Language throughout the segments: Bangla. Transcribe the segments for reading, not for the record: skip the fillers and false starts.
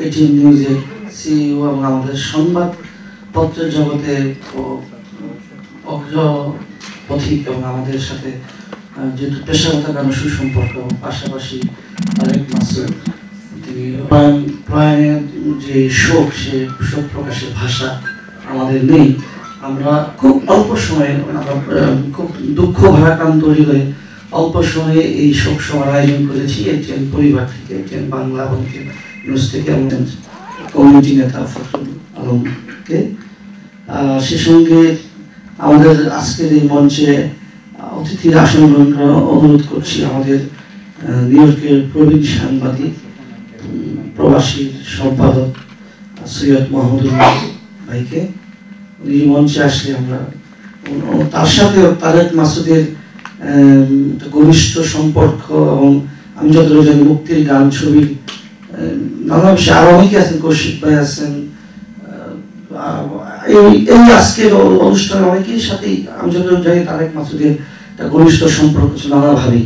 এটিএন নিউজের সিইও এবং আমাদের সংবাদপত্রের জগতে অগ্রপথিক এবং আমাদের সাথে যেহেতু পেশাগত কারণে সুসম্পর্ক, পাশাপাশি তারেক মাসুদ তিনি প্রয়াণের যে শোক, সে শোক প্রকাশের ভাষা আমাদের নেই। আমরা খুব অল্প সময়ে, খুব দুঃখ ভারাক্রান্ত হৃদয়ে অল্প সময়ে এই শোক সভার আয়োজন করেছি এটিএন পরিবার থেকে, এটিএন বাংলা এবং নিউজ থেকে আমাদের কমিউনিটি নেতা ফখরুল আলমকে। সে সঙ্গে আমাদের আজকের এই মঞ্চে অতিথির আসন গ্রহণ করার অনুরোধ করছি আমাদের নিউ ইয়র্কের প্রবীণ সাংবাদিক, প্রবাসী সম্পাদক সৈয়দ মাহমুদুল্লাহ ভাইকে। উনি মঞ্চে আসলে আমরা তার সাথে তারেক মাসুদের ঘনিষ্ঠ সম্পর্ক, এবং আমি যতটুকু জানি মুক্তির গান, ছবির নানা বিষয়ে আরো অনেকে আছেন, কৌশিক ভাই আছেন, এই আজকের অনুষ্ঠানে অনেকের সাথেই আমি যতটুকু জানি তারেক মাসুদের একটা ঘনিষ্ঠ সম্পর্ক ছিল নানাভাবেই,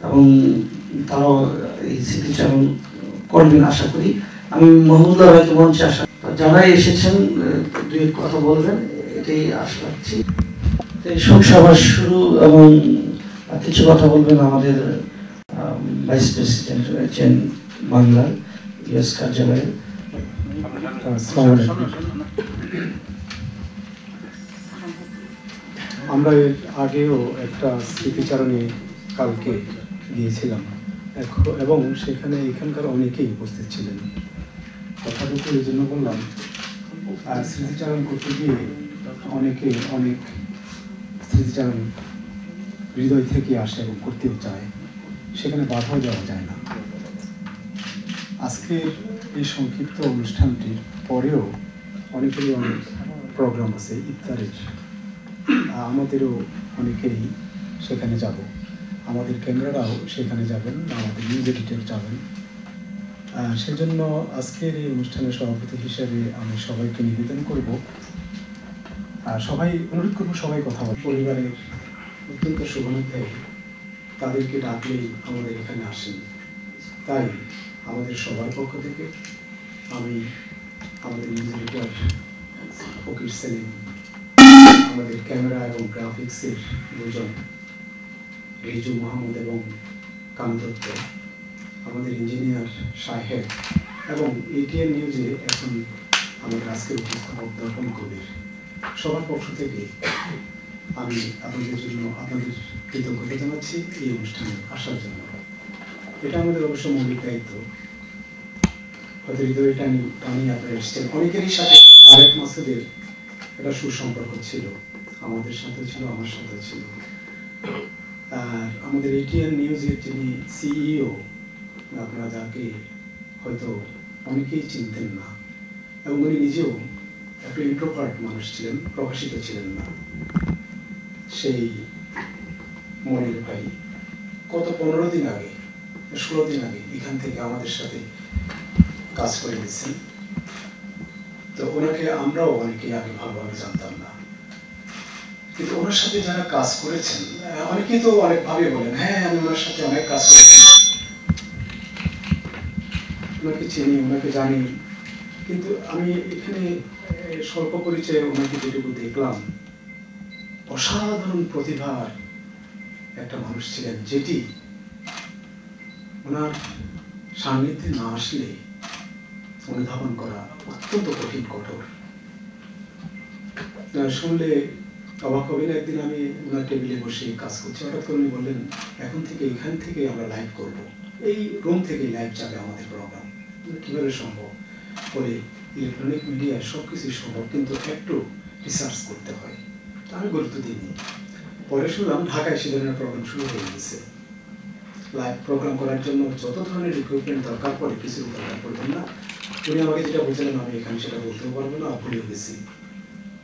এবং তারাও এই স্মৃতিচারণ করবেন আশা করি। আমি মাহমুদুল্লাহ ভাইকে মঞ্চে আসা, যারা এসেছেন দুই কথা বলবেন এটাই আশা রাখছি। শোক সভা শুরু এবং কিছু কথা বলবেন আমাদের ভাইস প্রেসিডেন্ট রয়েছেন বাংলার ইউএস কার্যালয়ে। আমরা এর আগেও একটা স্মৃতিচারণে কালকে গিয়েছিলাম এবং সেখানে এখানকার অনেকেই উপস্থিত ছিলেন। কথা বলতে এই জন্য বললাম, আর স্মৃতিচারণ করতে গিয়ে অনেকে অনেক স্মৃতিচারণ হৃদয় থেকে আসে এবং করতেও চায়, সেখানে বাধাও দেওয়া যায় না। আজকের এই সংক্ষিপ্ত অনুষ্ঠানটির পরেও অনেকেরই অনেক প্রোগ্রাম আছে ইফতারের, আমাদেরও অনেকেই সেখানে যাব, আমাদের ক্যামেরারাও সেখানে যাবেন, আমাদের নিউজ এডিটর যাবেন। সেজন্য আজকের এই অনুষ্ঠানের সভাপতি হিসেবে আমি সবাইকে নিবেদন করব, সবাই অনুরোধ করবো সবাই কথা বল। পরিবারের অত্যন্ত শুভানুধ্যায়ী, তাদেরকে ডাকলেই আমাদের এখানে আসেন। তাই আমাদের সবার পক্ষ থেকে আমি আমাদের নিউজ এডিটর ফকির সেলিম, আমাদের ক্যামেরা এবং গ্রাফিক্সের দুজন রিজু মাহমুদ এবং কামদত্ত, আমাদের ইঞ্জিনিয়ার সাহেব এবং এটিএন নিউজে এখন আমাদের আজকের উপস্থাপক দর্পণ কবির, সবার পক্ষ থেকে আমি আপনাদের জন্য আপনাদের কৃতজ্ঞতা জানাচ্ছি এই অনুষ্ঠানে আসার জন্য। এটা আমাদের অবশ্য মৌলিক দায়িত্ব। হয়তো হৃদয়ে টানি আপনারা এসছেন। অনেকেরই সাথে তারেক মাসুদের একটা সুসম্পর্ক ছিল, আমাদের সাথে ছিল, আমার সাথে ছিল। আর আমাদের এটিএন নিউজের যিনি সিইও, আপনারা যাকে হয়তো অনেকেই চিনতেন না, এবং উনি নিজেও একটা ইন্ট্রোভার্ট মানুষ ছিলেন, প্রকাশিত ছিলেন না, সেই মনির ভাই কত 15 দিন আগে, 16 দিন আগে এখান থেকে আমাদের সাথে কাজ করে দিচ্ছেন। তো ওনাকে আমরাও অনেকেই আগে ভালোভাবে জানতাম না, কিন্তু ওনার সাথে যারা কাজ করেছেন অনেকেই তো অনেকভাবে বলেন, হ্যাঁ আমি ওনার সাথে অনেক কাজ করেছি, ওনাকে চিনি, ওনাকে জানি। কিন্তু আমি এখানে স্বল্প পরিচয়ে ওনাকে যেটুকু দেখলাম, অসাধারণ প্রতিভার একটা মানুষ ছিলেন, যেটি ওনার সান্নিধ্যে না আসলে অনুধাবন করা অত্যন্ত কঠিন, কঠোর। শুনলে অবাক হবেন। একদিন আমি ওনার টেবিলে বসে কাজ করছি, হঠাৎ করে উনি বললেন, এখন থেকে এখান থেকে আমরা লাইভ করব, এই রুম থেকেই লাইভ যাবে আমাদের প্রোগ্রাম। কীভাবে সম্ভব? বলে ইলেকট্রনিক মিডিয়ায় সব কিছুই সম্ভব, কিন্তু একটু রিসার্চ করতে হয়। আমি গুরুত্ব দিইনি। পরে শুনলাম ঢাকায় সে ধরনের প্রোগ্রাম শুরু হয়ে গেছে। লাইভ প্রোগ্রাম করার জন্য যত ধরনের ইকুইপমেন্ট দরকার পড়ে, কিছু দরকার পড়বেন না। উনি আমাকে যেটা বলছিলেন আমি এখানে সেটা বলতেও পারবো না, ভুলেও গেছি।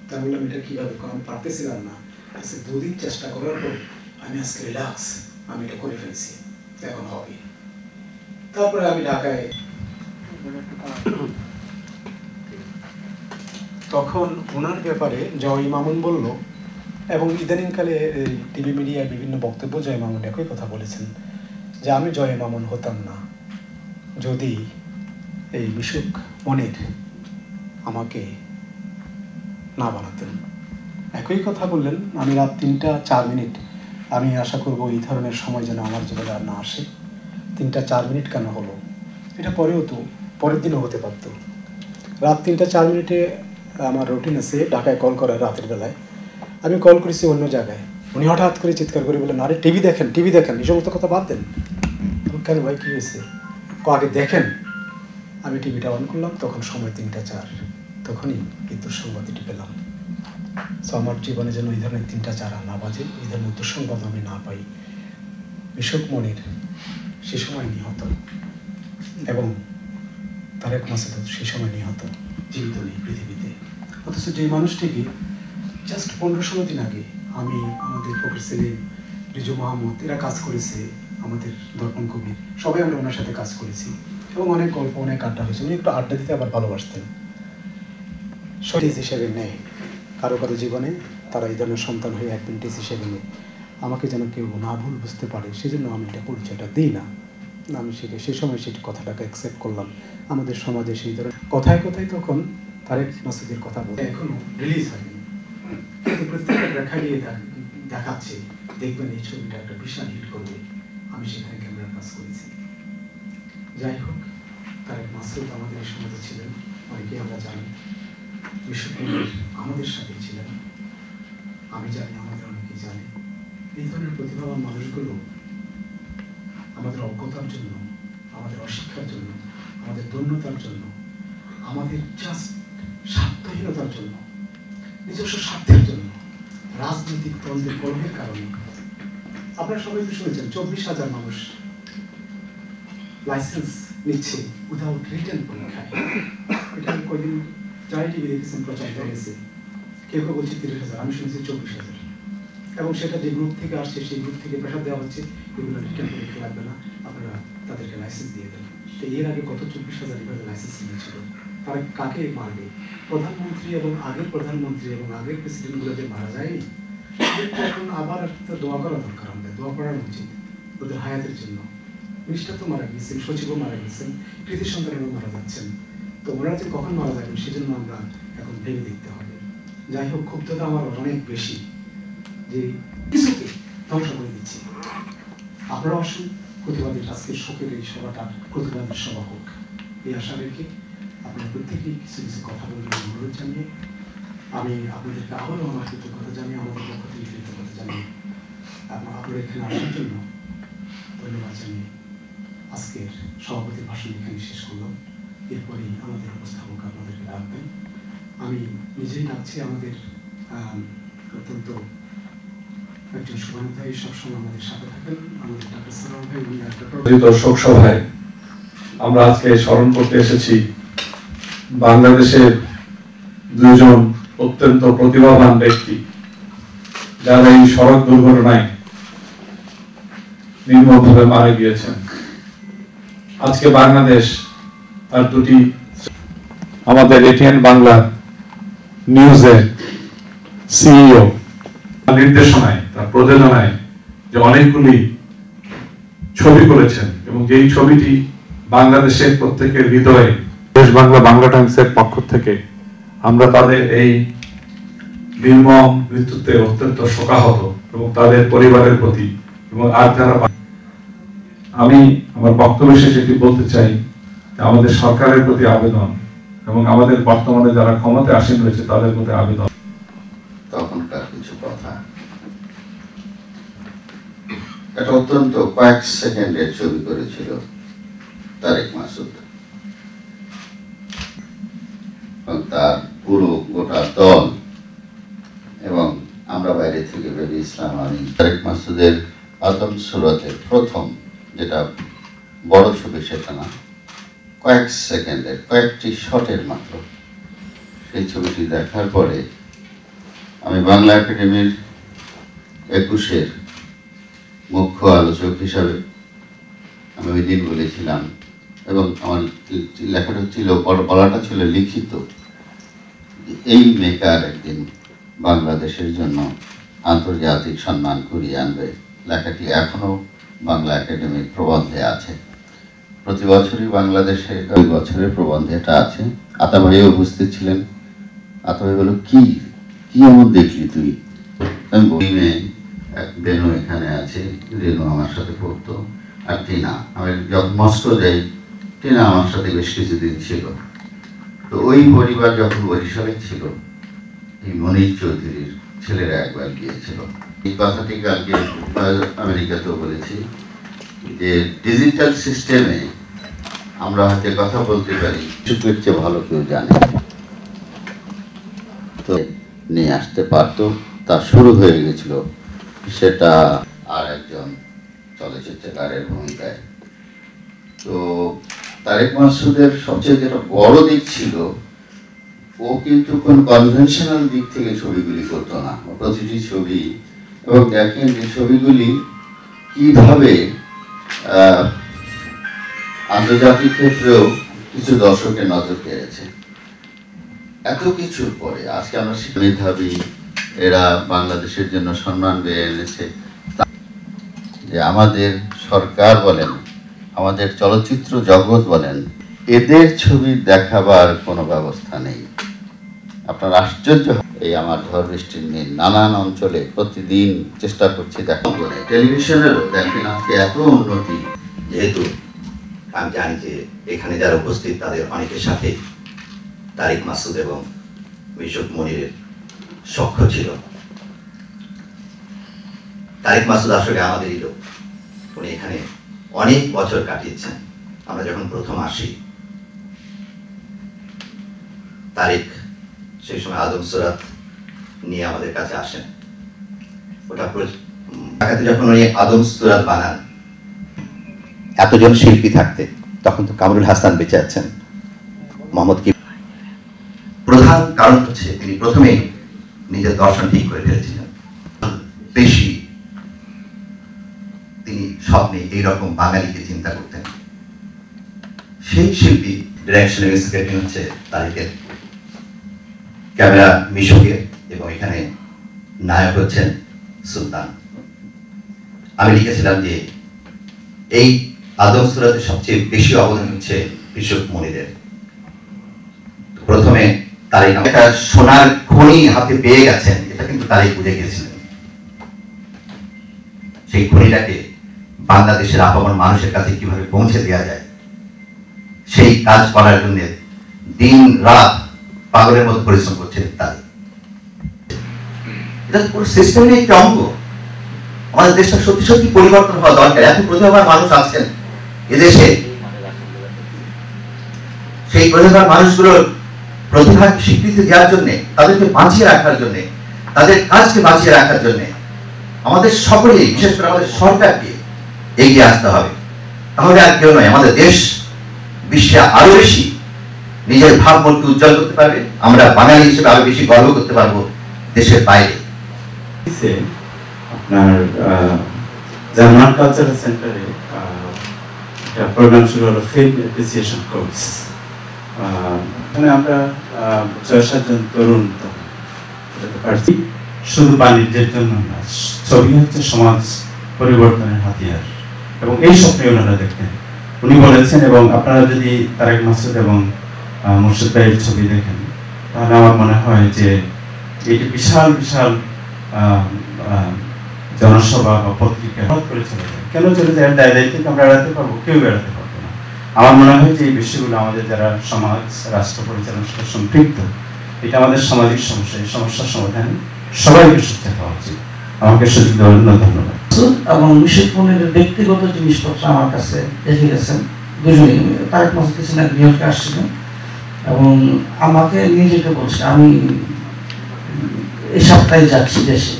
তা বললাম এটা কীভাবে? আমি পারতেছিলাম না। আজকে 2 দিন চেষ্টা করার পর আমি আজকে রিল্যাক্স, আমি এটা করে ফেলছি, এখন হবে। তারপরে আমি ঢাকায় তখন ওনার ব্যাপারে জয় মামুন বলল, এবং ইদানিংকালে টিভি মিডিয়ায় বিভিন্ন বক্তব্য জয় মামুন একই কথা বলেছেন যে আমি জয় মামুন হতাম না যদি এই মিশুক মনির আমাকে না বানাতেন। একই কথা বললেন। আমি রাত 3টা 4 মিনিট, আমি আশা করব এই ধরনের সময় যেন আমার জীবনে আর না আসে। 3টা 4 মিনিট কেন হলো, এটা পরেও তো পরের দিনও হতে পারত। রাত 3টা 4 মিনিটে আমার রুটিন আছে ঢাকায় কল করার রাতের বেলায়। আমি কল করেছি অন্য জায়গায়, উনি হঠাৎ করে চিৎকার করে বললেন, আরে টিভি দেখেন এই সমস্ত কথা বাদ দেন। কেন ভাই, কী হয়েছে? আগে দেখেন। আমি টিভিটা অন করলাম, তখন সময় 3টা 4, তখনই এই দুঃসংবাদটি পেলাম। সো আমার জীবনে যেন এই ধরনের 3টা 4 না বাজে, এই ধরনের দুঃসংবাদ আমি না পাই। মিশুক মনির সে সময় নিহত, এবং তারেক মাসুদ সেই সময় নিহত, জীবিত নেই পৃথিবীতে। অথচ যে মানুষটিকে জাস্ট 15-16 দিন আগে আমি, আমাদের ফকির সেলিম, রিজু মাহমুদ এরা কাজ করেছে, আমাদের দর্পণ কবির, সবাই আমরা ওনার সাথে কাজ করেছি, এবং অনেক গল্প অনেক আড্ডা হয়েছে। উনি একটু আড্ডা দিতে আবার ভালোবাসতেন। সঠিক হিসেবে নেয় কারো কারো জীবনে, তারা এই ধরনের সন্তান হয়ে অ্যাডভেন্টেজ হিসেবে নেয়। আমাকে যেন কেউ না ভুল বুঝতে পারে, সেজন্য আমি এটা পরিচয়টা দিই না। আমি সে সময় সেটি কথাটাকে অ্যাকসেপ্ট করলাম। আমাদের সমাজে সেই ধরনের কথায় কথায় তখন তারেক মাসুদের কথা বলে এখনো রিলিজ হয়নি, কিন্তু প্রত্যেকটা দেখা দিয়ে দেখাচ্ছে, দেখবেন এই ছবিটা একটা বিশাল হিট করবে। আমি সেখানে ক্যামেরার কাজ করেছি। যাই হোক, তারেক মাসুদ আমাদের এই সমাজে ছিলেন, অনেকে আমরা জানি। মিশুক মনির আমাদের সাথে ছিলেন, আমি জানি, আমাদের অনেকেই জানে। এই ধরনের প্রতিভাবান মানুষগুলো আমাদের অজ্ঞতার জন্য, আমাদের অশিক্ষার জন্য, আমাদের দৈন্যতার জন্য, আমাদের জাস্ট স্বার্থহীনতার জন্য, নিজস্ব স্বার্থের জন্য, রাজনৈতিক দ্বন্দ্বের কলহের কারণে, আপনারা সবাই তো শুনেছেন 24,000 মানুষ লাইসেন্স নিচ্ছে উইদাউট রিটেন পরীক্ষায়। এটা কয়দিন যাই টিভি দেখেছেন প্রচার হয়ে গেছে। কেউ কেউ বলছে 30,000, আমি শুনেছি 24,000। এবং সেটা যে গ্রুপ থেকে আসছে সেই গ্রুপ থেকে প্রেশার দেওয়া হচ্ছে, এগুলো রিটেন পরীক্ষা লাগবে না, আপনারা তাদেরকে লাইসেন্স দিয়ে দেন। তো এর আগে কত 24,000 এভাবে লাইসেন্স নিয়েছিল। তারা কাকে মারবে? প্রধানমন্ত্রী এবং আগের প্রধানমন্ত্রী এবং আগের প্রেসিডেন্টগুলো যে মারা যায়নি, এখন আবার একটা দোয়া করা দরকার। আমাদের দোয়া করার উচিত ওদের হায়াতের জন্য। মিনিস্টার তো মারা গিয়েছেন, সচিবও মারা গেছেন, কৃতি সন্তানেরও মারা যাচ্ছেন। তো ওরা যে কখন মারা যাবেন সেজন্য আমরা এখন ভেবে দেখতে হবে। যাই হোক, ক্ষুব্ধতা আমার অনেক বেশি যে কিছুকে ধ্বংস করে দিচ্ছি। আপনারা আসুন, প্রতিবাদের আজকের শোকের এই সভাটা প্রতিবাদের সভা হোক, এই আশা রেখে আপনারা প্রত্যেকেই কিছু কিছু কথা বলবেন অনুরোধ জানিয়ে আমি আপনাদেরকে আবারও আমার কৃতজ্ঞতা জানিয়ে, আমাদের পক্ষ থেকে কৃতজ্ঞতা জানিয়ে আপনারা এখানে আসার জন্য ধন্যবাদ জানিয়ে আজকের সভাপতির ভাষণ এখানে শেষ করলাম। এরপরেই আমাদের উপস্থাপক আপনাদেরকে ডাকবেন। আমি নিজেই ডাকছি আমাদের অত্যন্ত একজন শুভানুধ্যায়ী, সবসময় আমাদের সাথে থাকেন, আমাদের ডাক্তার সালাম ভাই। দর্শক সভায় আমরা আজকে স্মরণ করতে এসেছি বাংলাদেশের দুজন অত্যন্ত প্রতিভাবান ব্যক্তি, যারা এই সড়ক দুর্ঘটনায় নির্মমভাবে মারা গিয়েছেন। আজকে বাংলাদেশ তার দুটি, আমাদের এটিএন বাংলা নিউজের সিইও নির্দেশনায়, তার প্রযোজনায় যে অনেকগুলি ছবি করেছেন, এবং যেই ছবিটি বাংলাদেশের প্রত্যেকের হৃদয়ে, দেশ বাংলা বাংলা টাইমসের পক্ষ থেকে আমরা তাদের এই নির্মম মৃত্যুতে অত্যন্ত শোকাহত, এবং তাদের পরিবারের প্রতি এবং আর যারা, আমি আমার বক্তব্য শেষে এটি বলতে চাই যে আমাদের সরকারের প্রতি আবেদন এবং আমাদের বর্তমানে যারা ক্ষমতায় আসীন রয়েছে তাদের প্রতি আবেদন। তখনকার কিছু কথা, এটা অত্যন্ত কয়েক সেকেন্ডের ছবি করেছিল তারেক মাসুদ এবং তার পুরো গোটা দল, এবং আমরা বাইরে থেকে ভেবেছিলাম আমি তারেক মাসুদের আদম সুরতের প্রথম যেটা বড় ছবি, সেটা না, কয়েক সেকেন্ডের কয়েকটি শটের মাত্র সেই ছবিটি দেখার পরে আমি বাংলা একাডেমির 21-এর মুখ্য আলোচক হিসাবে আমি ওই দিন বলেছিলাম, এবং আমার লেখাটা ছিল, বলাটা ছিল লিখিত, এই মেকার একদিন বাংলাদেশের জন্য আন্তর্জাতিক সম্মান কুড়িয়ে আনবে। লেখাটি এখনও বাংলা একাডেমির প্রবন্ধে আছে। প্রতি বছরই বাংলাদেশের 2 বছরের প্রবন্ধে এটা আছে। আতা ভাইও উপস্থিত ছিলেন। আতা ভাই বলল, কি কি এমন দেখলি তুই? আমি বলি, এক বেনু এখানে আছে, রেনু আমার সাথে পড়তো, আর টিনা। আমি যখন মস্কো যাই, টিনা আমার সাথে বেশ কিছুদিন ছিল। তো ওই পরিবার যখন বরিশালে ছিল, এই মনির চৌধুরীর ছেলেরা একবার গিয়েছিল। এই কথাটি কালকে আমেরিকাতেও বলেছি যে ডিজিটাল সিস্টেমে আমরা হয়তো কথা বলতে পারি, সুখের চেয়ে ভালো কেউ জানে, তো নিয়ে আসতে পারতো। তা শুরু হয়ে গেছিল, সেটা আর একজন চলচ্চিত্রকারের ভূমিকায়। তো তারেক মাসুদের সবচেয়ে যেটা বড় দিক ছিল, ও কিন্তু কোন কনভেনশনাল দিক থেকে ছবিগুলি করতো না। প্রতিটি ছবি, এবং দেখেন যে ছবিগুলি কিভাবে আন্তর্জাতিক ক্ষেত্রেও কিছু দর্শকের নজর কেড়েছে। এত কিছুর পরে আজকে আমরা মেধাবী এরা বাংলাদেশের জন্য সম্মান বেড়ে এনেছে। যে আমাদের সরকার বলেন, আমাদের চলচ্চিত্র জগৎ বলেন, এদের ছবি দেখাবার কোনো ব্যবস্থা নেই। আপনার আশ্চর্য, এই আমার ঝড় বৃষ্টির নিয়ে নানান অঞ্চলে প্রতিদিন চেষ্টা করছি দেখা করে। টেলিভিশনেরও দেখেন আজকে এত উন্নতি, যেহেতু আমি জানি যে এখানে যারা উপস্থিত তাদের অনেকের সাথে তারেক মাসুদ এবং মিশুক মনিরের সখ্য ছিল। তারেক মাসুদ আসলে আমাদেরই লোক, উনি এখানে অনেক বছর কাটিয়েছেন। আমরা যখন প্রথম আসি, তারেক সেই সময় আদম সুরাত নিয়ে আমাদের কাছে আসেন। ওটা ঢাকাতে যখন উনি আদম সুরাত বানান, এতজন শিল্পী থাকতে, তখন তো কামরুল হাসান বেঁচে আছেন, মোহাম্মদ কি। প্রধান কারণ হচ্ছে তিনি প্রথমেই নিজের দর্শন ঠিক করে ফেলেছিলেন। বেশি তিনি স্বপ্নে এইরকম বাঙালিকে চিন্তা করতেন। সেই শিল্পী ডিরেকশন এবং স্ক্রিপ্টিং হচ্ছে তারেকের, ক্যামেরা মিশুকের, এবং এখানে নায়ক হচ্ছেন সুলতান। আমি লিখেছিলাম যে এই আদম সুরাতে সবচেয়ে বেশি অবদান হচ্ছে মিশুক মনিরের। প্রথমে তারেক একটা সোনার খনি হাতে পেয়ে গেছেন, এটা কিন্তু তারেক বুঝে গিয়েছিলেন। সেই খনিটাকে বাংলাদেশের আপামর মানুষের কাছে কিভাবে পৌঁছে দেওয়া যায়, সেই কাজ করার জন্য দিন রাত পাগলের মতো পরিশ্রম করছেন তারেক। এটা পুরো সিস্টেমের একটি অঙ্গ। আমাদের দেশটা সত্যি সত্যি পরিবর্তন হওয়া দরকার। এত প্রতিভাবান মানুষ আছেন এদেশে, সেই প্রতিভাবান মানুষগুলোর প্রতিভাকে স্বীকৃতি দেওয়ার জন্য, তাদেরকে বাঁচিয়ে রাখার জন্য, তাদের কাজকে বাঁচিয়ে রাখার জন্য আমাদের সকলেই, বিশেষ করে আমাদের সরকারকে এগিয়ে আসতে হবে। তাহলে আর কেউ নয়, আমাদের দেশ বিশ্বে আরো বেশি নিজের ভাবমূর্তি উজ্জ্বল করতে পারবে। আমরা বাঙালি হিসেবে আরো বেশি গর্ব করতে পারবো দেশের বাইরে। আপনার জার্মান কালচারাল সেন্টারে প্রোগ্রাম শুরু হলো, ফিল্ম অ্যাপ্রিসিয়েশন কোর্স। এখানে আমরা 6-7 জন তরুণ পারছি। শুধু বাণিজ্যের জন্য না, ছবি হচ্ছে সমাজ পরিবর্তনের হাতিয়ার, এবং এই স্বপ্নে ওনারা দেখতেন। উনি বলেছেন, এবং আপনারা যদি তারেক মাসুদ এবং মুর্শিদ ভাইয়ের ছবি দেখেন, তাহলে আমার মনে হয় যে এটি বিশাল বিশাল জনসভা বা পত্রিকা করে চলে যায়। কেন চলে যায়? দায়িত্ব আমরা এড়াতে পারবো? কেউ এড়াতে পারবো না। আমার মনে হয় যে এই বিষয়গুলো আমাদের যারা সমাজ রাষ্ট্র পরিচালনার সাথে সম্পৃক্ত, এটা আমাদের সামাজিক সমস্যা, এই সমস্যার সমাধানে সবাইকে সচেতন হওয়া উচিত। আমাকে সুযোগ দেওয়ার জন্য ধন্যবাদ। এবং মিশুক মনিরের ব্যক্তিগত জিনিসপত্র আমার কাছে রেখে গেছেন দুজনেই। তারেক মাসুদ কিছু নিউ ইয়র্কে আসছিলেন এবং আমাকে নিজেকে বলছে, আমি এই সপ্তাহে যাচ্ছি দেশে।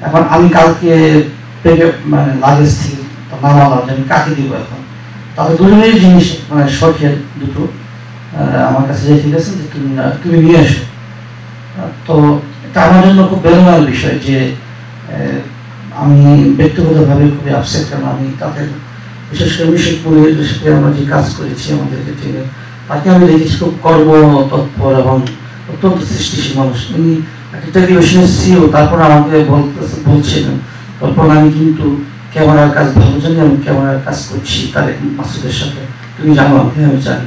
এখন আমি কালকে মানে লাগেজ থেকে নামালাম যে আমি কাকে দিব। এখন তাদের দুজনের জিনিস মানে শখের দুটো আমার কাছে রেখে গেছেন যে তুমি নিয়ে এসো। তো এটা আমার জন্য খুব বেদনার বিষয় যে আমি ব্যক্তিগতভাবে খুবই আপসেট, কারণ আমি তাদের বিশেষ করে মিশুক মনিরের সাথে আমরা যে কাজ করেছি আমাদের ক্ষেত্রে, তাকে আমি দেখেছি খুব কর্মতৎপর এবং অত্যন্ত সৃষ্টিশীল মানুষ। উনি একটা টেলিভিশনের সিও, তারপর আমাকে বলছিলেন কল্পনা আমি কিন্তু ক্যামেরার কাজ ভালো জানি, আমি ক্যামেরার কাজ করছি তারেক মাসুদের সাথে, তুমি জানো? আমি জানি।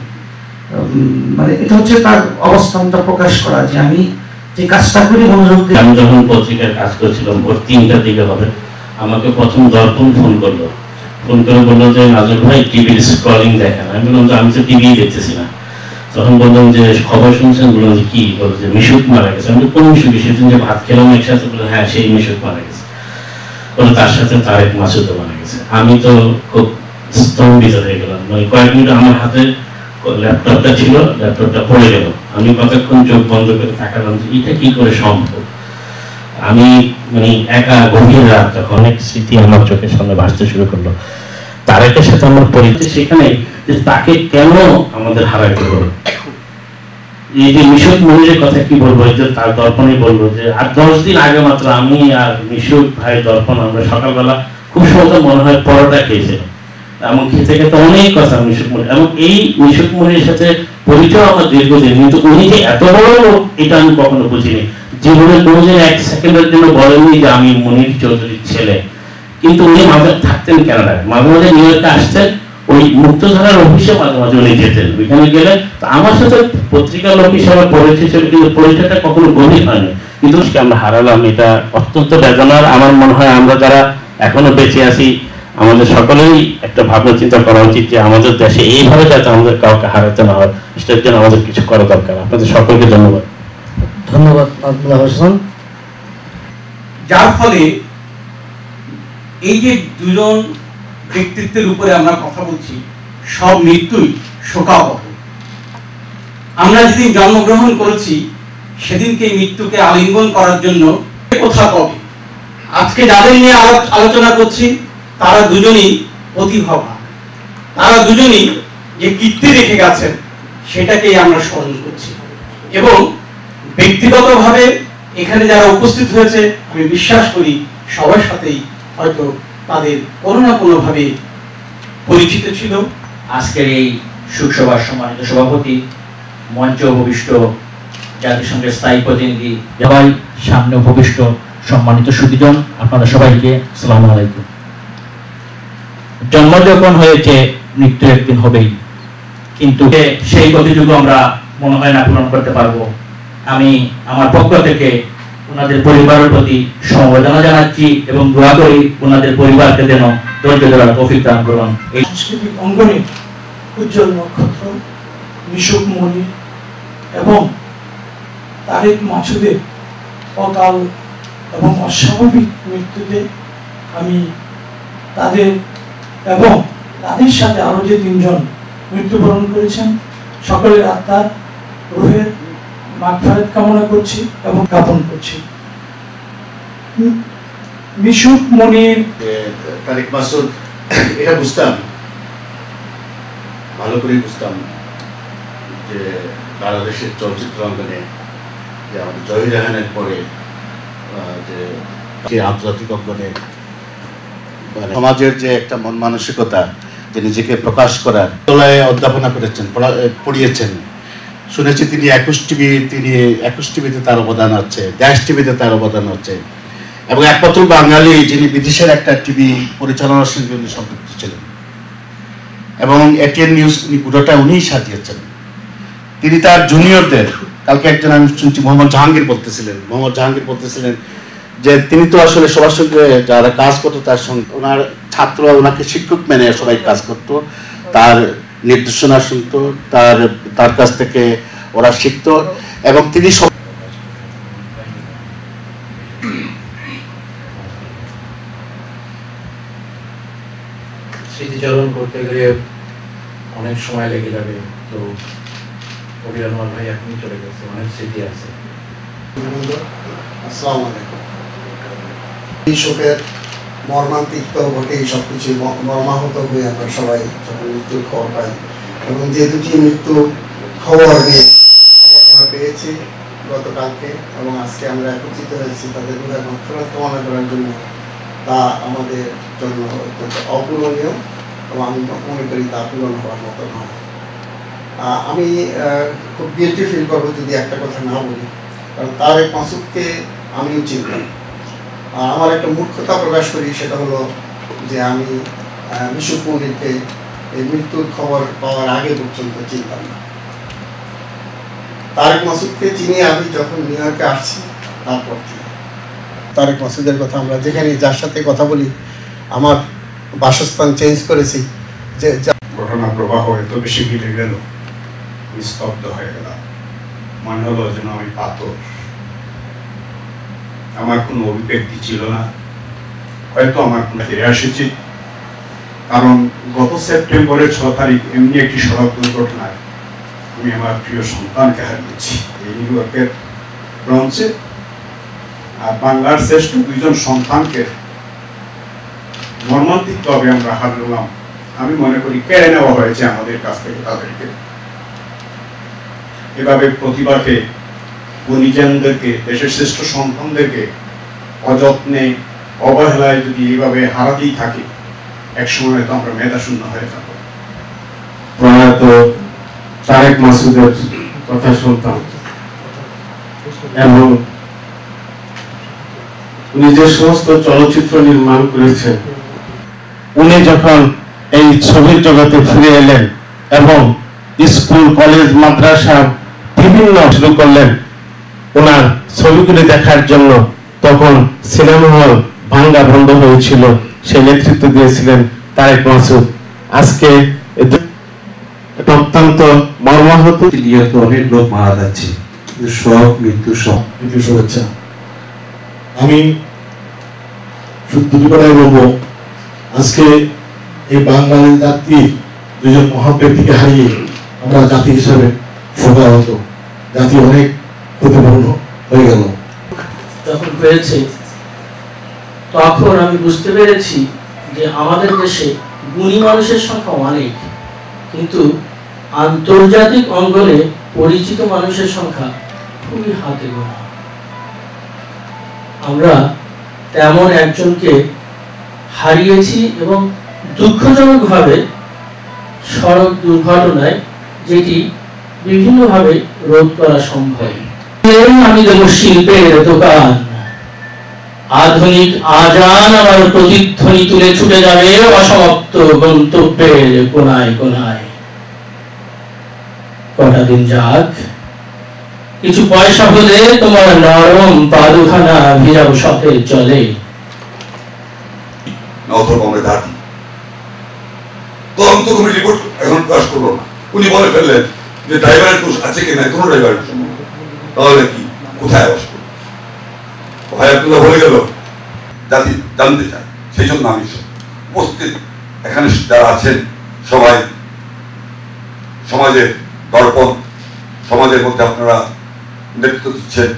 মানে এটা হচ্ছে তার অবস্থানটা প্রকাশ করা যে আমি যে কাজটা করি মনোযোগ দিয়ে। আমি যখন পত্রিকার কাজ করছিলাম ভোর 3টার দিকে হবে, আমাকে প্রথম দর্পণ ফোন করে বললো যে নাজর ভাই টিভির স্ক্রলিং দেখেন। আমি বললাম যে আমি তো টিভি দেখতেছি না। তখন বললাম যে খবর শুনছেন? বললাম যে কি? বললো যে মিশুক মারা গেছে। আমি কোন মিশুক? সেদিন যে ভাত খেলাম একসাথে। বললাম হ্যাঁ, সেই মিশুক মারা গেছে। বলে তার সাথে তারেক মাসুদও মারা গেছে। আমি তো খুব স্তম্ভিত হয়ে গেলাম। মানে কয়েক মিনিট আমার হাতে ল্যাপটপটা ছিল, ল্যাপটপটা পড়ে গেল। আমি কতক্ষণ চোখ বন্ধ করে তাকালাম যে এটা কি করে সম্ভব। আমি মানে একা গভীর রাত, তখন অনেক স্মৃতি আমার চোখের সামনে ভাসতে শুরু করলো। তারেকের সাথে আমার পরিচয় সেখানে যে তাকে কেন আমাদের হারাইতে হলো। এই যে মিশুক মনিরের কথা কি বলবো, এই যে তার দর্পণে বলবো যে আর 10 দিন আগে মাত্র আমি আর মিশুক ভাই দর্পণ আমরা সকালবেলা খুব সহজে মনে হয় পরোটা খেয়েছিলাম। এমন খেতে খেতে অনেক কথা মিশুক মনির, এবং এই মিশুক মনিরের সাথে পরিচয় আমার দীর্ঘদিন, কিন্তু উনি যে এত বড় লোক এটা আমি কখনো বুঝিনি। জীবনে কোনোদিন 1 সেকেন্ডের জন্য বলেননি যে আমি মনির চৌধুরীর ছেলে। কিন্তু উনি মাঝে থাকতেন কানাডায়, মাঝে মাঝে নিউ ইয়র্কে আসতেন, ওই মুক্তধারার অফিসে মাঝে মাঝে উনি যেতেন। ওইখানে গেলে আমার সাথে পত্রিকার লোক হিসেবে পরিচয় ছিল, কিন্তু পরিচয়টা কখনো গভীর হয়নি। কিন্তু আমরা হারালাম, এটা অত্যন্ত বেদনার। আমার মনে হয় আমরা যারা এখনো বেঁচে আছি আমাদের সকলেই একটা ভাবনা চিন্তা করা উচিত যে আমাদের দেশে এইভাবে যাতে আমাদের কাউকে হারাতে না হয়, সেটার জন্য আমাদের কিছু করা দরকার। আপনাদের সকলকে ধন্যবাদ। ধন্যবাদ আব্দুল্লাহ হোসেন। যার ফলে এই যে দুজন ব্যক্তিত্বের উপরে আমরা কথা বলছি, সব মৃত্যুই শোকাবহ। আমরা যেদিন জন্মগ্রহণ করেছি সেদিনকে মৃত্যুকে আলিঙ্গন করার জন্য কথা কবে। আজকে যাদের নিয়ে আলোচনা করছি তারা দুজনই প্রতিভাবান, তারা দুজনই যে কীর্তি রেখে গেছেন সেটাকেই আমরা স্মরণ করছি। এবং ব্যক্তিগতভাবে এখানে যারা উপস্থিত হয়েছে আমি বিশ্বাস করি সবার সাথেই হয়তো তাদের কোনো না কোনোভাবে পরিচিত ছিল। আজকের এই শোকসভার সম্মানিত সভাপতি, মঞ্চে উপবিষ্ট জাতিসংঘের স্থায়ী প্রতিনিধি, সবাই সামনে উপবিষ্ট সম্মানিত সুধীজন, আপনাদের সবাইকে আসসালামু আলাইকুম। জন্ম যখন হয়েছে মৃত্যু একদিন হবেই, কিন্তু সেই প্রতিযোগিতা আমরা মনে হয় না পূরণ করতে পারবো। আমি আমার পক্ষ থেকে ওনাদের পরিবারের প্রতি সমবেদনা জানাচ্ছি এবং দোয়া করি ওনাদের পরিবারকে যেন ধৈর্য ধরার তৌফিক দান করুন। এই সাংস্কৃতিক অঙ্গনে উজ্জ্বল নক্ষত্র মিশুক মনির এবং তারেক মাসুদের অকাল এবং অস্বাভাবিক মৃত্যুতে আমি তাদের এবং তাদের সাথে আরো যে 3 জন মৃত্যুবরণ করেছেন সকলের আত্মার রুহের মাগফিরাত কামনা করছি এবং জ্ঞাপন করছি। মিশুক মনির, তারেক মাসুদ, এটা বুঝতাম, ভালো করে বুঝতাম যে বাংলাদেশের চলচ্চিত্র অঙ্গনে যে আমাদের জহির রায়হানের পরে যে আন্তর্জাতিক অঙ্গনে মানে সমাজের যে একটা মন মানসিকতা, যে নিজেকে প্রকাশ করার তলায় অধ্যাপনা করেছেন, পড়িয়েছেন। শুনেছি তিনি 21 টিভিতে তার অবদান আছে, দেশ টিভিতে তার অবদান আছে, এবং একমাত্র বাঙালি যিনি বিদেশের একটা টিভি পরিচালনার সঙ্গে উনি সম্পৃক্ত ছিলেন, এবং এটিএন নিউজ পুরোটা উনিই সাজিয়েছেন। তিনি তার জুনিয়রদের, কালকে একজন আমি শুনছি মোহাম্মদ জাহাঙ্গীর বলতেছিলেন যে তিনি তো আসলে সবার সঙ্গে যারা কাজ করতো তার সঙ্গে ওনার ছাত্র ওনাকে শিক্ষক মেনে সবাই কাজ করতো, তার নির্দেশনা শুনতো, তার কাছ থেকে ওরা শিখতো, এবং তিনি স্মৃতিচারণ করতে গেলে অনেক সময় লেগে যাবে। তো অভিরানুয়াল ভাই এখনই চলে গেছে, অনেক স্মৃতি আছে। আসসালামু আলাইকুম। এই শোকের মর্মান্তিক তো বটেই, সবকিছু মর্মাহত হয়ে আমরা সবাই যখন মৃত্যুর খবর পাই, এবং যে 2টি মৃত্যু খবর আমরা পেয়েছি গতকালকে এবং আজকে আমরা একত্রিত হয়েছি তাদের রুহের মাগফিরাত কামনা করার জন্য, তা আমাদের জন্য অত্যন্ত অপূরণীয়, এবং আমি মনে করি তা পূরণ হওয়ার মতো নয়। আমি খুব গিল্টি ফিল করবো যদি একটা কথা না বলি, কারণ তারেক মাসুদকে আমিও চিনতাম। আমার একটা মূর্খতা প্রকাশ করি, সেটা হলো যে আমি মিশুক মনিরকে এই মৃত্যুর খবর পাওয়ার আগে পর্যন্ত চিনতাম না। তারেক মাসুদকে চিনি আমি যখন নিউ ইয়র্কে আসছি তারপর থেকে। তারেক মাসুদের কথা আমরা যেখানে যার সাথে কথা বলি আমার বাসস্থান চেঞ্জ করেছি, যে ঘটনা প্রবাহ এত বেশি ঘিরে গেল, স্তব্ধ হয়ে গেলাম। মনে হলো যেন আমি পাথর, আমার কোনো অভিব্যক্তি ছিল না। হয়তো আমার কোনো ফিরে এসেছি, কারণ গত সেপ্টেম্বরের 6 তারিখ এমনি একটি সড়ক দুর্ঘটনায় আমি আমার প্রিয় সন্তানকে হারিয়েছি এই নিউ ইয়র্কের ব্রঞ্চে। আর বাংলার শ্রেষ্ঠ 2জন সন্তানকে মর্মান্তিকভাবে আমরা হারালাম। আমি মনে করি কেড়ে নেওয়া হয়েছে আমাদের কাছ থেকে তাদেরকে। এভাবে প্রতিভাকে, গুণীজনদেরকে, দেশের শ্রেষ্ঠ সন্তানদেরকে অযত্নে, অবহেলায় যদি এইভাবে হারাতেই থাকি, একসময় তো আমরা মেধাশূন্য হয়ে যাব। প্রয়াত তারেক মাসুদের কথা শুনতাম এবং উনি যে সমস্ত চলচ্চিত্র নির্মাণ করেছেন, উনি যখন এই ছবির জগতে ফিরে এলেন এবং স্কুল, কলেজ, মাদ্রাসা বিভিন্ন শুরু করলেন ওনার ছবিগুলি দেখার জন্য, তখন সিনেমা হল ভাঙ্গা বন্ধ হয়েছিল। সেই নেতৃত্ব দিয়েছিলেন তারেক মাসুদ। আজকে অত্যন্ত মর্মাহত। অনেক লোক মারা যাচ্ছে, শোক, মৃত্যু, শোক, মৃত্যু, শুভেচ্ছা। আমি শুধু কথাই বলবো, আজকে এই বাঙালি জাতির 2জন মহান ব্যক্তিকে হারিয়ে আমরা জাতি হিসাবে শোকাহত, জাতি অনেক ক্ষতিপূর্ণ হয়ে গেল। যখন হয়েছে তখন আমি বুঝতে পেরেছি যে আমাদের দেশে গুণী মানুষের সংখ্যা অনেক, কিন্তু আন্তর্জাতিক অঙ্গনে পরিচিত মানুষের সংখ্যা খুবই হাতে গোনা। আমরা তেমন একজনকে হারিয়েছি এবং দুঃখজনকভাবে সড়ক দুর্ঘটনায়, যেটি বিভিন্নভাবে রোধ করা সম্ভব। আমি দেব শিল্পের দোকান, আধুনিক আজান আমার প্রতিধ্বনি তুলে ছুটে যাবে অসমাপ্ত গন্তব্যের কোনায় কোনায়। কটা দিন যাক, কিছু পয়সা হলে তোমার নরম পাদুখানা ভিজাও সতেজ জলে। তদন্ত কমিটি রিপোর্ট এখন পাস করলো না, উনি বলে ফেললেন যে ড্রাইভারের দোষ আছে কিনা, কোনো ড্রাইভারের দোষ নেই। তাহলে কি, কোথায় বাস করবো? ভাই আব্দুল্লাহ বলে গেল জাতি জানতে চায়, সেই জন্য আমি উপস্থিত এখানে যারা আছেন সবাই সমাজের দর্পণ, সমাজের মধ্যে আপনারা নেতৃত্ব দিচ্ছেন।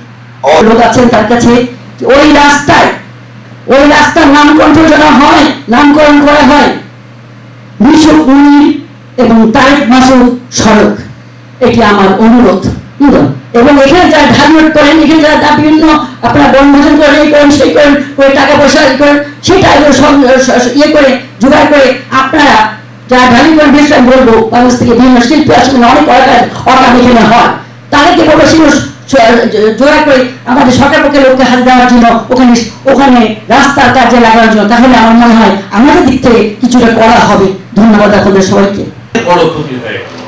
লোক আছেন তার কাছে ওই রাস্তার নামকরণ করা হয়, নামকরণ করা হয় মিশুক মনির এবং তারেক মাসুদ সড়ক। এটি আমার অনুরোধ। এবং এখানে যারা ধার্মিক করেন, এখানে যারা বিভিন্ন আপনারা বনভোজন করেন, এই করেন, সেই করেন, করে টাকা পয়সা করেন, সেটা ইয়ে করে জোগাড় করে আপনারা যারা ধার্মিক করেন, বেশ আমি বলবো বাংলাদেশ থেকে বিভিন্ন শিল্পী আসলে অনেক অকাম এখানে হয়, তাদেরকে বলবো জোগাড় করে আমাদের সরকার পক্ষে লোককে হাত দেওয়ার জন্য ওখানে রাস্তার কাজে লাগানোর জন্য। তাহলে আমার মনে হয় আমাদের দিক থেকে কিছুটা করা হবে। ধন্যবাদ আপনাদের সবাইকে। বড় ক্ষতি হয়ে গেল।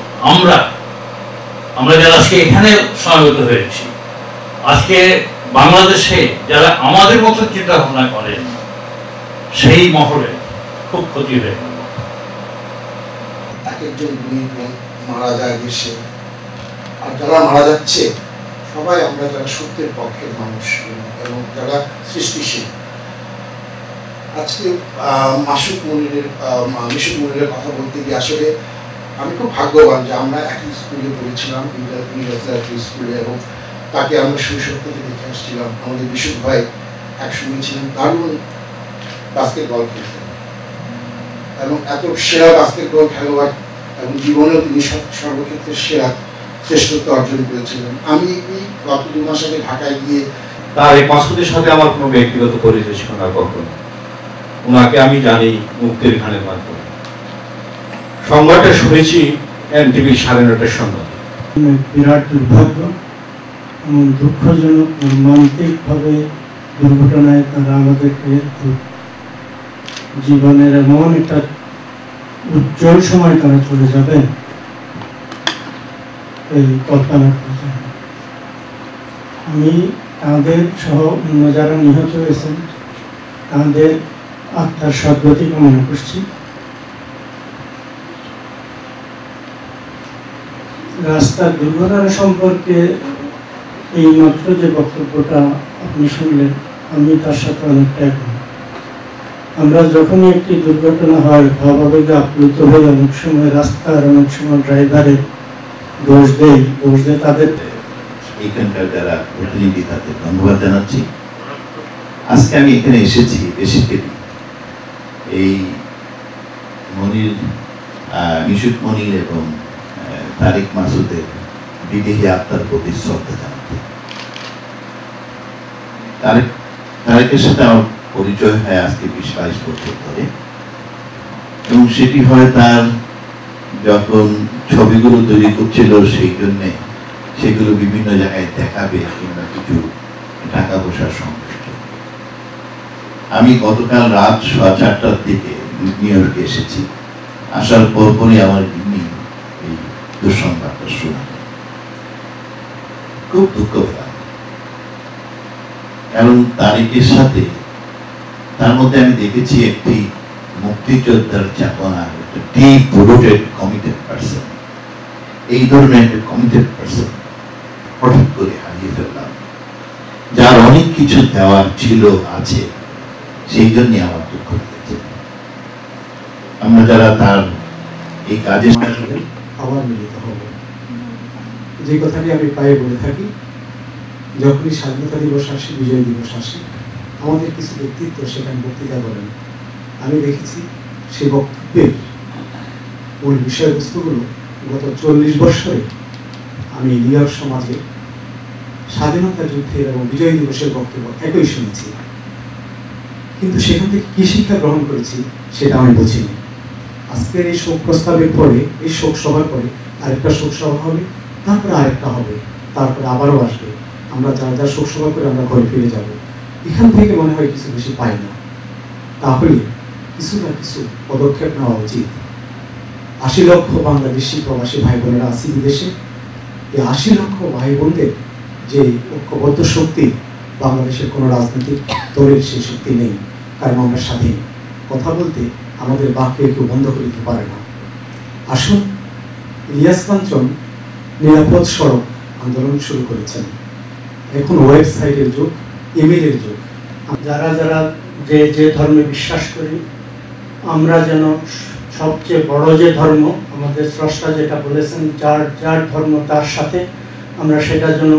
আমরা যারা আজকে এখানে সমবেত হয়েছি, আজকে বাংলাদেশে যারা আমাদের মতো চিন্তা ভাবনা করেন, সেই মহলে খুব ক্ষতি হয়ে গেল। এক একজন মারা যায় দেশে, আর যারা মারা যাচ্ছে সবাই আমরা যারা সত্যের পক্ষের মানুষ এবং যারা সৃষ্টিশীল। আজকে মিশুক মনিরের কথা বলতে গিয়ে আসলে আমি খুব ভাগ্যবান যে আমরা একই স্কুলে পড়েছিলাম, ইউনিভার্সিটি স্কুলে, এবং তাকে আমরা শৈশব থেকে দেখে আসছিলাম। আমাদের মিশুক ভাই একসঙ্গে ছিলেন, দারুণ বাস্কেটবল খেলতেন এবং এত সেরা বাস্কেটবল খেলোয়াড় এবং জীবনেও তিনি সর্বক্ষেত্রে সেরা শ্রেষ্ঠত্ব অর্জন করেছিলেন। আমি গত 2 মাস আগে ঢাকায় গিয়ে তারেক মাসুদের সাথে আমার কোনো ব্যক্তিগত পরিচয় ছিল না কখনো। ওনাকে আমি জানি মুক্তির গানের মাধ্যমে। সংবাদটা শুনেছি NTV 9:30 সংবাদ। বিরাট দুর্ভাগ্য এবং দুঃখজনক মর্মান্তিকভাবে দুর্ঘটনায় তারা আমাদেরকে জীবনের এমন একটা উজ্জ্বল সময় তারা চলে যাবেন এই কল্পনা করতে। আমি তাদের সহ অন্য যারা নিহত হয়েছেন তাদের আত্মার সদ্গতি কামনা করছি। রাস্তার দুর্ঘটনা সম্পর্কে এই মাত্র যে বক্তব্যটা আপনি শুনলেন, আমি তার সাথে অনেকটা একমত। আমরা যখনই একটি দুর্ঘটনা হয় ভাবাবেগে আপ্লুত হয়ে অনেক সময় রাস্তার, অনেক সময় ড্রাইভারের দোষ দেই তাদের। এখানকার যারা প্রতিনিধি তাদের ধন্যবাদ জানাচ্ছি। আজকে আমি এখানে এসেছি বেসিক্যালি এই মিশুক মনির এবং তারিক মাসুদের বিদেহী আত্মার প্রতি শ্রদ্ধা জানাতে। তারেকের সাথে আমার পরিচয় হয় আজকে 20-22 বছর ধরে, এবং সেটি হয় তার যখন ছবিগুলো তৈরি করছিল সেই জন্যে সেগুলো বিভিন্ন জায়গায় দেখাবে কিংবা কিছু টাকা পয়সার সংকট। আমি গতকাল রাত 4:30টার দিকে নিউ ইয়র্কে এসেছি। আসার পরপরই আমার গিন্নি এই দুঃসংবাদটা শোনা, খুব দুঃখ পেলাম। কারণ তারিখের সাথে তার মধ্যে আমি দেখেছি একটি মুক্তিযোদ্ধার চেতনা, একটা ডিপ রুটেড কমিটেড পারসন। এই ধরনের একটা কমিটেড পারসন হঠাৎ করে হারিয়ে ফেললাম, যার অনেক কিছু দেওয়ার ছিল আছে, সেই জন্য আমার দুঃখ লেগেছে। আমরা যারা তার এই কাজে আবার মিলিত হব, যে কথাটি আমি প্রায় বলে থাকি, যখনই স্বাধীনতা দিবস আসে, বিজয় দিবস আসে, আমাদের কিছু ব্যক্তিত্ব সেখানে বক্তৃতা করেন। আমি দেখেছি সেই বক্তব্যের মূল বিষয়বস্তুগুলো গত 40 বছরে আমি নিউ ইয়র্ক সমাজে স্বাধীনতা যুদ্ধের এবং বিজয় দিবসের বক্তব্য একই শুনেছি, কিন্তু সেখান থেকে কি শিক্ষা গ্রহণ করেছি সেটা আমি বুঝিনি। আজকের এই শোক প্রস্তাবের পরে, এই শোক সভার পরে আরেকটা শোক সভা হবে, তারপরে আরেকটা হবে, তারপরে আবারও আসবে। আমরা যারা যা শোক সভা করে আমরা ঘরে ফিরে যাব। এখান থেকে মনে হয় কিছু বেশি পাই না। তাহলে কিছু না কিছু পদক্ষেপ নেওয়া উচিত। 80 লক্ষ বাংলাদেশি প্রবাসী ভাই বোনেরা আছে বিদেশে। এই 80 লক্ষ ভাই বোনদের যে ঐক্যবদ্ধ শক্তি, বাংলাদেশের কোনো রাজনৈতিক দলের সেই শক্তি নেই, কারণ আমরা স্বাধীন। কথা বলতে আমাদের বাক্যে কেউ বন্ধ করে দিতে পারে না। আসুন, ইলিয়াস কাঞ্চন নিরাপদ সড়ক আন্দোলন শুরু করেছেন। এখন ওয়েবসাইটের যুগ, ইমেইলের যুগ। যারা যারা যে যে ধর্মে বিশ্বাস করি, আমরা যেন সবচেয়ে বড় যে ধর্ম, আমাদের স্রষ্টা যেটা বলেছেন, যার যার ধর্ম তার সাথে, আমরা সেটা যেন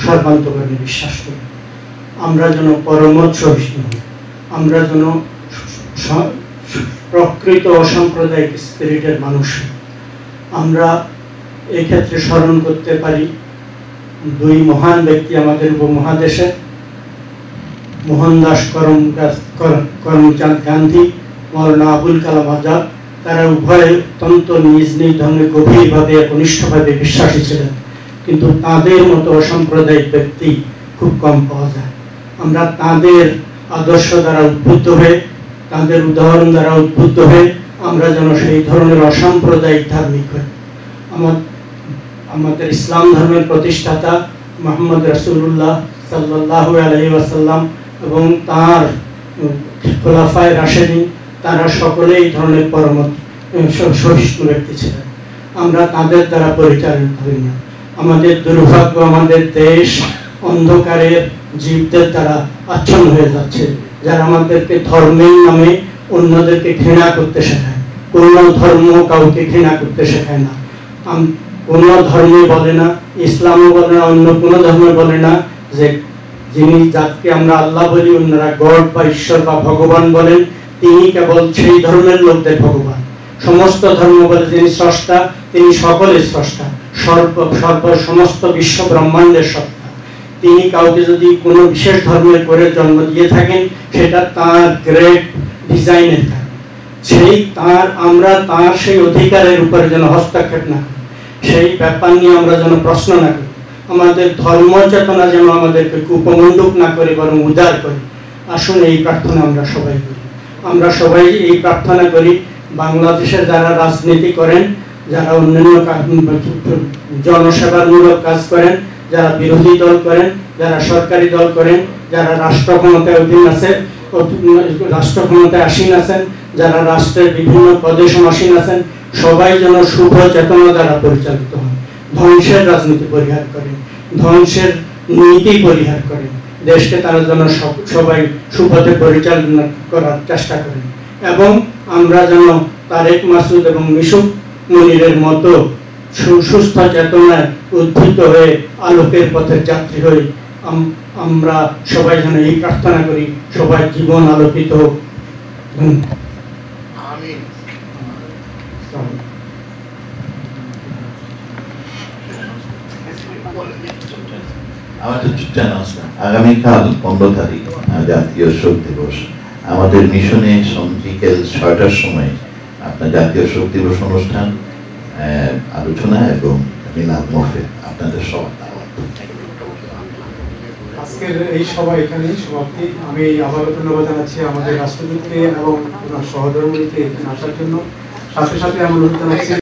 সর্বান্তকরণে বিশ্বাস করি। আমরা যেন পরমত সহিষ্ণু হই। আমরা যেন প্রকৃত অসাম্প্রদায়িক স্পিরিটের মানুষ। আমরা এই ক্ষেত্রে স্মরণ করতে পারি 2 মহান ব্যক্তি আমাদের উপমহাদেশে, মোহনদাস করমচাঁদ গান্ধী, মৌলানা আবুল কালাম আজাদ। তারা উভয়ে অত্যন্ত নিজ নিজ ধর্মে গভীরভাবে একনিষ্ঠভাবে বিশ্বাসী ছিলেন, কিন্তু তাদের মতো অসাম্প্রদায়িক ব্যক্তি খুব কম পাওয়া যায়। আমরা তাদের আদর্শ দ্বারা উদ্বুদ্ধ হয়ে, তাদের উদাহরণ দ্বারা উদ্বুদ্ধ হয়ে আমরা যেন সেই ধরনের অসাম্প্রদায়িক ধার্মিক হই। আমাদের ইসলাম ধর্মের প্রতিষ্ঠাতা মুহাম্মদ রাসূলুল্লাহ সাল্লাল্লাহু আলাইহি ওয়াসাল্লাম এবং তার খোলাফায়ে রাশিদিন, তারা সকলেই এই ধরনের পরমত সহিষ্ণু ব্যক্তি ছিলেন। আমরা তাদের দ্বারা পরিচালিত হই না। আমাদের দুর্ভাগ্য, আমাদের দেশ অন্ধকারের জীবদের দ্বারা আচ্ছন্ন হয়ে যাচ্ছে, যারা আমাদেরকে ধর্মের নামে অন্যদেরকে ঘৃণা করতে শেখায়। কোন ধর্ম কাউকে ঘৃণা করতে শেখায় না। কোন ধর্মে বলে না, ইসলামও বলে না, অন্য কোন ধর্মে বলে না যে যিনি যাকে আমরা আল্লাহ বলি, অন্যরা গড বা ঈশ্বর বা ভগবান বলেন, তিনি কেবল সেই ধর্মের লোকদের ভগবান। সমস্ত ধর্ম বলে যিনি স্রষ্টা, তিনি সকলের স্রষ্টা, সমস্ত বিশ্ব ব্রহ্মাণ্ডের সত্তা। তিনি কাউকে যদি কোনো বিশেষ ধর্মের করে জন্ম দিয়ে থাকেন, সেটা তার গ্রেট ডিজাইনের কারণ। আমরা তার সেই অধিকারের উপরে যেন হস্তক্ষেপ না করি। সেই ব্যাপার নিয়ে আমরা যেন প্রশ্ন না করি, আমাদের ধর্ম চেতনা যেন আমাদেরকে কুপমণ্ডুক না করে বরং উদার করে। আসুন এই প্রার্থনা আমরা সবাই করি। আমরা সবাই এই প্রার্থনা করি বাংলাদেশের যারা রাজনীতি করেন, যারা অন্যান্য জনসেবামূলক কাজ করেন, যারা বিরোধী দল করেন, যারা সরকারি দল করেন, যারা রাষ্ট্র ক্ষমতায় অধীন আছে, রাষ্ট্র ক্ষমতায় আসীন আছেন, যারা রাষ্ট্রের বিভিন্ন পদে সমাসীন আছেন, সবাই যেন শুভ চেতনা দ্বারা পরিচালিত হন, ধ্বংসের রাজনীতি পরিহার করেন, ধ্বংসের নীতি পরিহার করেন, দেশকে তারা যেন সবাই সুপথে পরিচালনা করার চেষ্টা করেন। এবং আমরা যেন তারেক মাসুদ এবং মিশুক মনিরের মতো সুস্থ চেতনায় উদ্বুদ্ধ হয়ে আলোকের পথের যাত্রী হই। আমরা সবাই যেন এই প্রার্থনা করি, সবাই জীবন আলোকিত হোক। আমাদের ছোট্ট অ্যানাউন্সমেন্ট, আগামীকাল 15 তারিখ জাতীয় শোক দিবস। আমাদের মিশনে বিকেল 6টার সময় আপনার জাতীয় শোক দিবস অনুষ্ঠান, আলোচনা এবং মিলাদ মাহফিল। আপনাদের সবাই আজকের এই সভা এখানেই সমাপ্তি। আমি আবারও ধন্যবাদ জানাচ্ছি আমাদের রাষ্ট্রদূতকে এবং সহধর্মীকে এখানে আসার জন্য। সাথে সাথে আমি অনুরোধ জানাচ্ছি